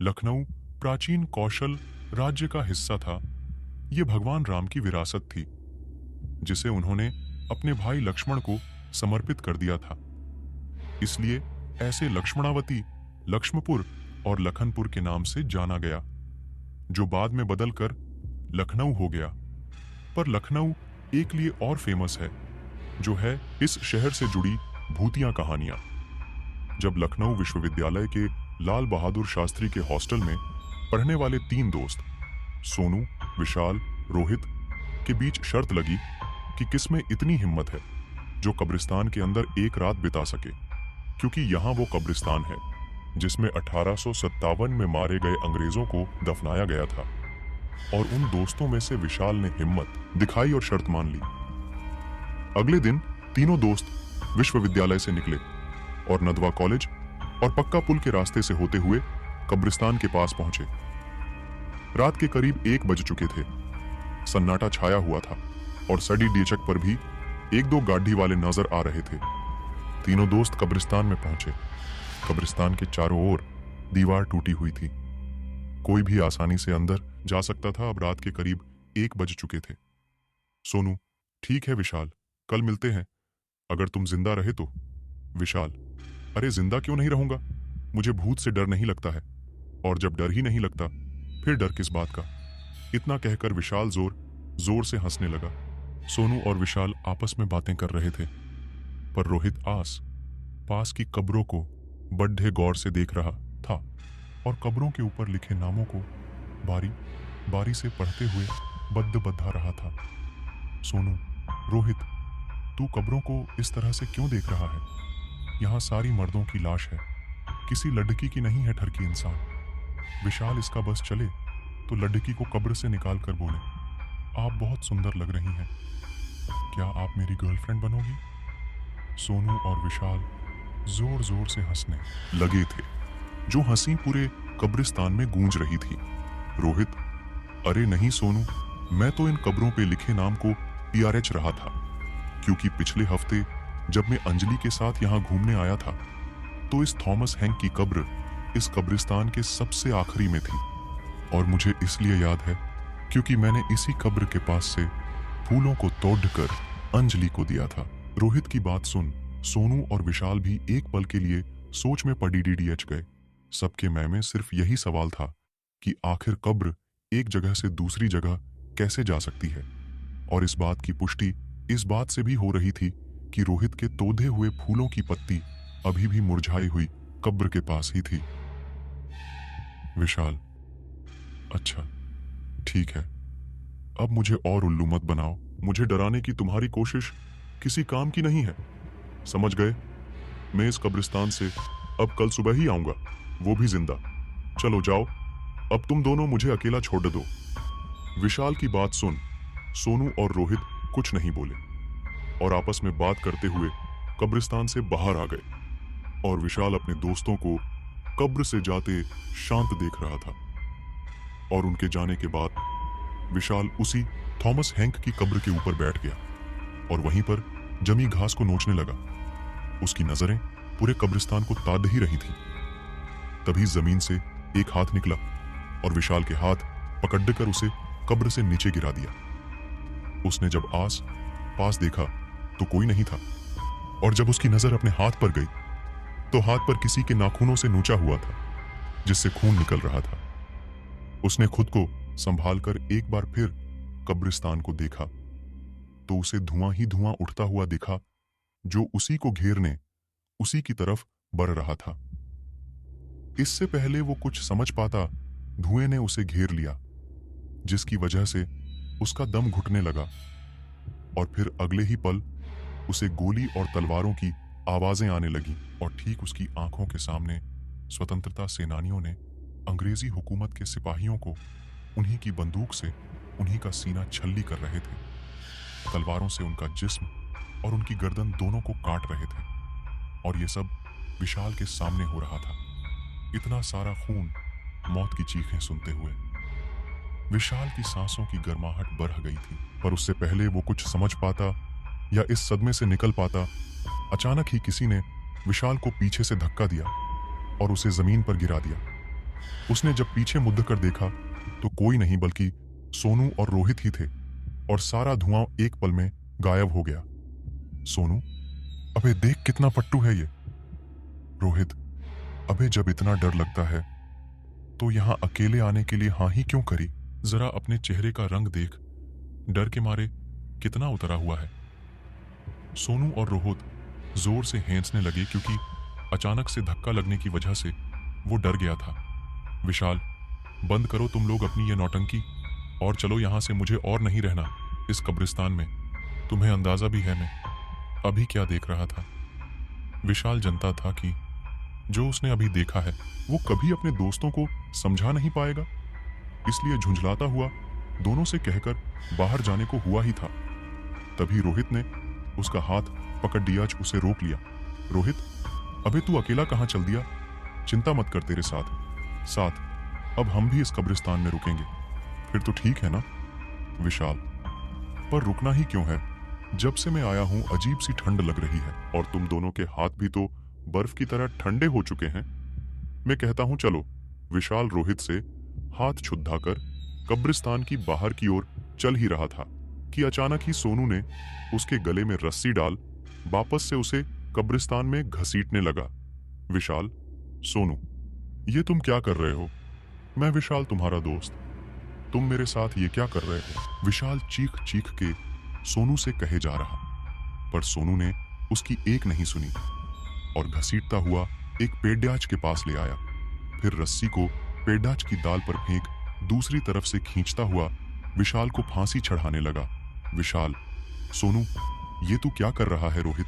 लखनऊ प्राचीन कौशल राज्य का हिस्सा था। ये भगवान राम की विरासत थी, जिसे उन्होंने अपने भाई लक्ष्मण को समर्पित कर दिया था। इसलिए ऐसे लक्ष्मणावती, लक्ष्मपुर और लखनपुर के नाम से जाना गया, जो बाद में बदलकर लखनऊ हो गया। पर लखनऊ एक लिए और फेमस है, जो है इस शहर से जुड़ी भूतिया कहानियां। जब लखनऊ विश्वविद्यालय के लाल बहादुर शास्त्री के हॉस्टल में पढ़ने वाले 3 दोस्त सोनू, विशाल, रोहित के बीच शर्त लगी कि किसमें इतनी हिम्मत है जो कब्रिस्तान के अंदर एक रात बिता सके, क्योंकि यहाँ वो कब्रिस्तान है जिसमें 1857 में मारे गए अंग्रेजों को दफनाया गया था। और उन दोस्तों में से विशाल ने हिम्मत दिखाई और शर्त मान ली। अगले दिन तीनों दोस्त विश्वविद्यालय से निकले और नदवा कॉलेज और पक्का पुल के रास्ते से होते हुए कब्रिस्तान के पास पहुंचे। रात के करीब 1 बज चुके थे। सन्नाटा छाया हुआ था और सड़ी डेचक पर भी 1-2 गाड़ी वाले नजर आ रहे थे। तीनों दोस्त कब्रिस्तान में पहुंचे। कब्रिस्तान के चारों ओर दीवार टूटी हुई थी। कोई भी आसानी से अंदर जा सकता था। अब रात के करीब 1 बज चुके थे। सोनू: ठीक है विशाल, कल मिलते हैं, अगर तुम जिंदा रहे तो। विशाल: अरे जिंदा क्यों नहीं रहूंगा, मुझे भूत से डर नहीं लगता है, और जब डर ही नहीं लगता फिर डर किस बात का। इतना कहकर विशाल जोर जोर से हंसने लगा। सोनू और विशाल आपस में बातें कर रहे थे, पर रोहित पास की कब्रों को बड्ढे गौर से देख रहा था और कब्रों के ऊपर लिखे नामों को बारी बारी से पढ़ते हुए बद्धा रहा था। सोनू: रोहित, तू कब्रों को इस तरह से क्यों देख रहा है? यहाँ सारी मर्दों की लाश है, किसी लड़की की नहीं है ठरकी इंसान। विशाल: इसका बस चले तो लड़की को कब्र से निकाल कर बोले, आप बहुत सुंदर लग रही हैं, क्या आप मेरी गर्लफ्रेंड बनोगी? सोनू और विशाल जोर जोर से हंसने लगे थे, जो हंसी पूरे कब्रिस्तान में गूंज रही थी। रोहित: अरे नहीं सोनू, मैं तो इन कब्रों पे लिखे नाम को PRH रहा था, क्योंकि पिछले हफ्ते जब मैं अंजलि के साथ यहाँ घूमने आया था तो इस थॉमस हैंक की कब्र इस कब्रिस्तान के सबसे आखिरी में थी, और मुझे इसलिए याद है क्योंकि मैंने इसी कब्र के पास से फूलों को तोड़कर अंजलि को दिया था। रोहित की बात सुन सोनू और विशाल भी एक पल के लिए सोच में पड़ी DDH गए। सबके मैं में सिर्फ यही सवाल था कि आखिर कब्र एक जगह से दूसरी जगह कैसे जा सकती है, और इस बात की पुष्टि इस बात से भी हो रही थी कि रोहित के तोड़े हुए फूलों की पत्ती अभी भी मुरझाई हुई कब्र के पास ही थी। विशाल: अच्छा ठीक है, अब मुझे और उल्लू मत बनाओ, मुझे डराने की तुम्हारी कोशिश किसी काम की नहीं है, समझ गए? मैं इस कब्रिस्तान से अब कल सुबह ही आऊंगा, वो भी जिंदा। चलो जाओ, अब तुम दोनों मुझे अकेला छोड़ दो। विशाल की बात सुन सोनू और रोहित कुछ नहीं बोले और आपस में बात करते हुए कब्रिस्तान से बाहर आ गए, और विशाल अपने दोस्तों को कब्र से जाते शांत देख रहा था। और उनके जाने के बाद विशाल उसी थॉमस हैंक की कब्र के ऊपर बैठ गया और वहीं पर जमी घास को नोचने लगा। उसकी नजरें पूरे कब्रिस्तान को ताड़ ही रही थी। तभी जमीन से एक हाथ निकला और विशाल के हाथ पकड़कर उसे कब्र से नीचे गिरा दिया। उसने जब आस पास देखा तो कोई नहीं था, और जब उसकी नजर अपने हाथ पर गई तो हाथ पर किसी के नाखूनों से नोचा हुआ था, जिससे खून निकल रहा था। उसने खुद को संभालकर एक बार फिर कब्रिस्तान को देखा तो उसे धुआं ही धुआं उठता हुआ दिखा, जो उसी को घेरने उसी की तरफ बढ़ रहा था। इससे पहले वो कुछ समझ पाता, धुएं ने उसे घेर लिया, जिसकी वजह से उसका दम घुटने लगा, और फिर अगले ही पल उसे गोली और तलवारों की आवाजें आने लगी, और ठीक उसकी आंखों के सामने स्वतंत्रता सेनानियों ने अंग्रेजी हुकूमत के सिपाहियों को उन्हीं की बंदूक से उन्हीं का सीना छल्ली कर रहे थे। तलवारों से उनका जिस्म और उनकी गर्दन दोनों को काट रहे थे, और ये सब विशाल के सामने हो रहा था। इतना सारा खून, मौत की चीखें सुनते हुए विशाल की सांसों की गर्माहट बढ़ गई थी। पर उससे पहले वो कुछ समझ पाता या इस सदमे से निकल पाता, अचानक ही किसी ने विशाल को पीछे से धक्का दिया और उसे जमीन पर गिरा दिया। उसने जब पीछे मुड़ कर देखा तो कोई नहीं बल्कि सोनू और रोहित ही थे और सारा धुआं एक पल में गायब हो गया। सोनू, अबे देख कितना पट्टू है ये। रोहित, अबे जब इतना डर लगता है तो यहां अकेले आने के लिए हाँ ही क्यों करी? जरा अपने चेहरे का रंग देख, डर के मारे कितना उतरा हुआ है। सोनू और रोहित जोर से हंसने लगे क्योंकि अचानक से धक्का लगने की वजह से वो डर गया था। विशाल, बंद करो तुम लोग अपनी ये नौटंकी और चलो यहां से, मुझे और नहीं रहना इस कब्रिस्तान में। तुम्हें अंदाजा भी है मैं अभी क्या देख रहा था। विशाल जानता था कि जो उसने अभी देखा है वो कभी अपने दोस्तों को समझा नहीं पाएगा, इसलिए झुंझलाता हुआ दोनों से कहकर बाहर जाने को हुआ ही था। तभी रोहित ने उसका हाथ पकड़ दिया, उसे रोक लिया। रोहित, अबे तू अकेला कहाँ चल दिया? चिंता मत कर, तेरे साथ साथ अब हम भी इस कब्रिस्तान में रुकेंगे, फिर तो ठीक है ना? विशाल, पर रुकना ही क्यों है? जब से मैं आया हूं अजीब सी ठंड लग रही है और तुम दोनों के हाथ भी तो बर्फ की तरह ठंडे हो चुके हैं। मैं कहता हूं चलो। विशाल रोहित से हाथ छुद्धाकर कब्रिस्तान की बाहर की ओर चल ही रहा था कि अचानक ही सोनू ने उसके गले में रस्सी डाल वापस से उसे कब्रिस्तान में घसीटने लगा। विशाल, सोनू, ये तुम क्या कर रहे हो? मैं विशाल तुम्हारा दोस्त, तुम मेरे साथ ये क्या कर रहे हो? विशाल चीख चीख के सोनू से कहे जा रहा, पर सोनू ने उसकी एक नहीं सुनी और घसीटता हुआ एक पेड्याच के पास ले आया। फिर रस्सी को पेड्याच की दाल पर फेंक दूसरी तरफ से खींचता हुआ विशाल को फांसी चढ़ाने लगा। विशाल, सोनू, ये तू क्या कर रहा है? रोहित,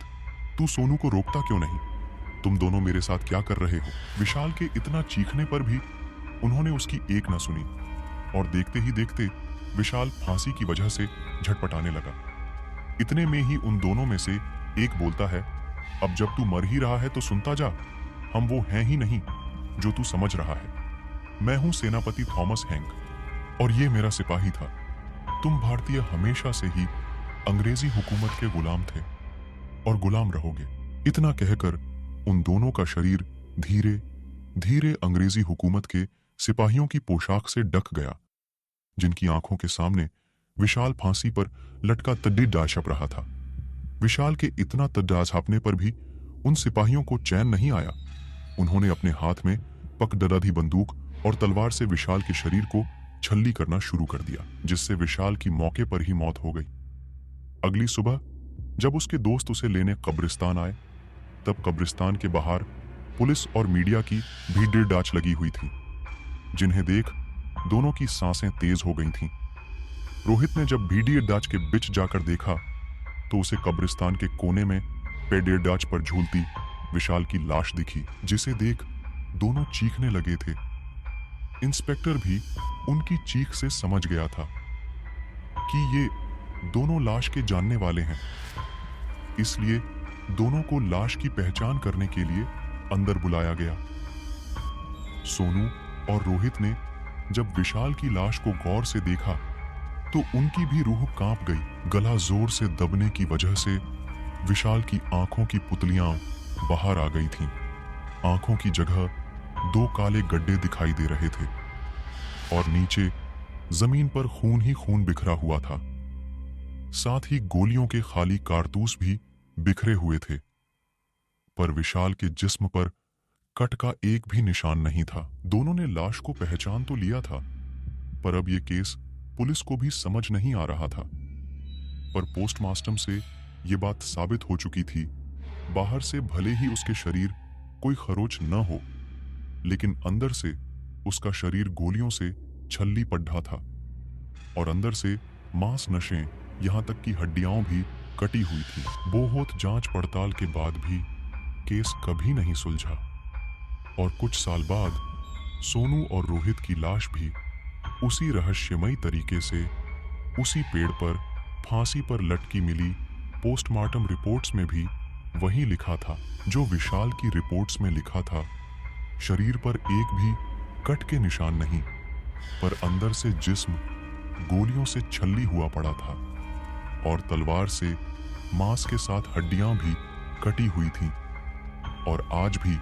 तू सोनू को रोकता क्यों नहीं? तुम दोनों मेरे साथ क्या कर रहे हो? विशाल के इतना चीखने पर भी उन्होंने उसकी एक न सुनी और देखते ही देखते विशाल फांसी की वजह से झटपटाने लगा। इतने में ही उन दोनों में से एक बोलता है, अब जब तू मर ही रहा है तो सुनता जा, हम वो हैं ही नहीं जो तू समझ रहा है। मैं हूं सेनापति थॉमस हैंक और ये मेरा सिपाही था। तुम भारतीय हमेशा से ही अंग्रेजी हुकूमत के गुलाम थे और गुलाम रहोगे। इतना कहकर उन दोनों का शरीर धीरे धीरे अंग्रेजी हुकूमत के सिपाहियों की पोशाक से ढक गया, जिनकी आंखों के सामने विशाल फांसी पर लटका तड्डा छप रहा था। विशाल के इतना तड्डा छापने पर भी उन सिपाहियों को चैन नहीं आया। उन्होंने अपने हाथ में पकड़दाधी बंदूक और तलवार से विशाल के शरीर को छल्ली करना शुरू कर दिया, जिससे विशाल की मौके पर ही मौत हो गई। अगली सुबह जब उसके दोस्त उसे लेने कब्रिस्तान आए, तब कब्रिस्तान के बाहर पुलिस और मीडिया की भीड़ डांच लगी हुई थी, जिन्हें देख दोनों की सांसें तेज हो गई थीं। रोहित ने जब भीड़ डांच के बीच जाकर देखा तो उसे कब्रिस्तान के कोने में पेड़ डांच पर झूलती विशाल की लाश दिखी, जिसे देख दोनों चीखने लगे थे। इंस्पेक्टर भी उनकी चीख से समझ गया था कि ये दोनों लाश के जानने वाले हैं, इसलिए दोनों को लाश की पहचान करने के लिए अंदर बुलाया गया। सोनू और रोहित ने जब विशाल की लाश को गौर से देखा तो उनकी भी रूह कांप गई। गला जोर से दबने की वजह से विशाल की आंखों की पुतलियां बाहर आ गई थीं। आंखों की जगह 2 काले गड्ढे दिखाई दे रहे थे और नीचे जमीन पर खून ही खून बिखरा हुआ था। साथ ही गोलियों के खाली कारतूस भी बिखरे हुए थे, पर विशाल के जिस्म पर कट का एक भी निशान नहीं था। दोनों ने लाश को पहचान तो लिया था, पर अब यह केस पुलिस को भी समझ नहीं आ रहा था। पर पोस्टमास्टम से यह बात साबित हो चुकी थी, बाहर से भले ही उसके शरीर कोई खरोच न हो, लेकिन अंदर से उसका शरीर गोलियों से छल्ली पड्ढा था और अंदर से मांस नशें, यहां तक कि हड्डियां भी कटी हुई थी। बहुत जांच पड़ताल के बाद भी केस कभी नहीं सुलझा और कुछ साल बाद सोनू और रोहित की लाश भी उसी रहस्यमयी तरीके से उसी पेड़ पर फांसी पर लटकी मिली। पोस्टमार्टम रिपोर्ट्स में भी वही लिखा था जो विशाल की रिपोर्ट्स में लिखा था। शरीर पर एक भी कट के निशान नहीं, पर अंदर से जिस्म गोलियों से छल्ली हुआ पड़ा था और तलवार से मांस के साथ हड्डियां भी कटी हुई थीं। और आज भी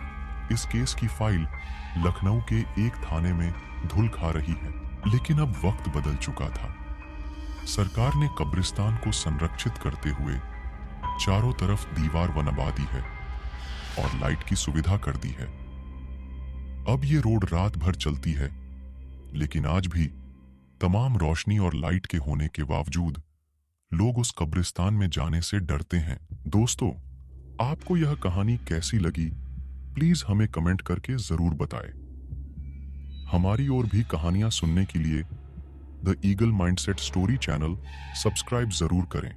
इस केस की फाइल लखनऊ के एक थाने में धुल खा रही है। लेकिन अब वक्त बदल चुका था। सरकार ने कब्रिस्तान को संरक्षित करते हुए चारों तरफ दीवार बनवा दी है और लाइट की सुविधा कर दी है। अब ये रोड रात भर चलती है, लेकिन आज भी तमाम रोशनी और लाइट के होने के बावजूद लोग उस कब्रिस्तान में जाने से डरते हैं। दोस्तों, आपको यह कहानी कैसी लगी, प्लीज हमें कमेंट करके जरूर बताएं। हमारी और भी कहानियां सुनने के लिए the eagle mindset story channel subscribe जरूर करें।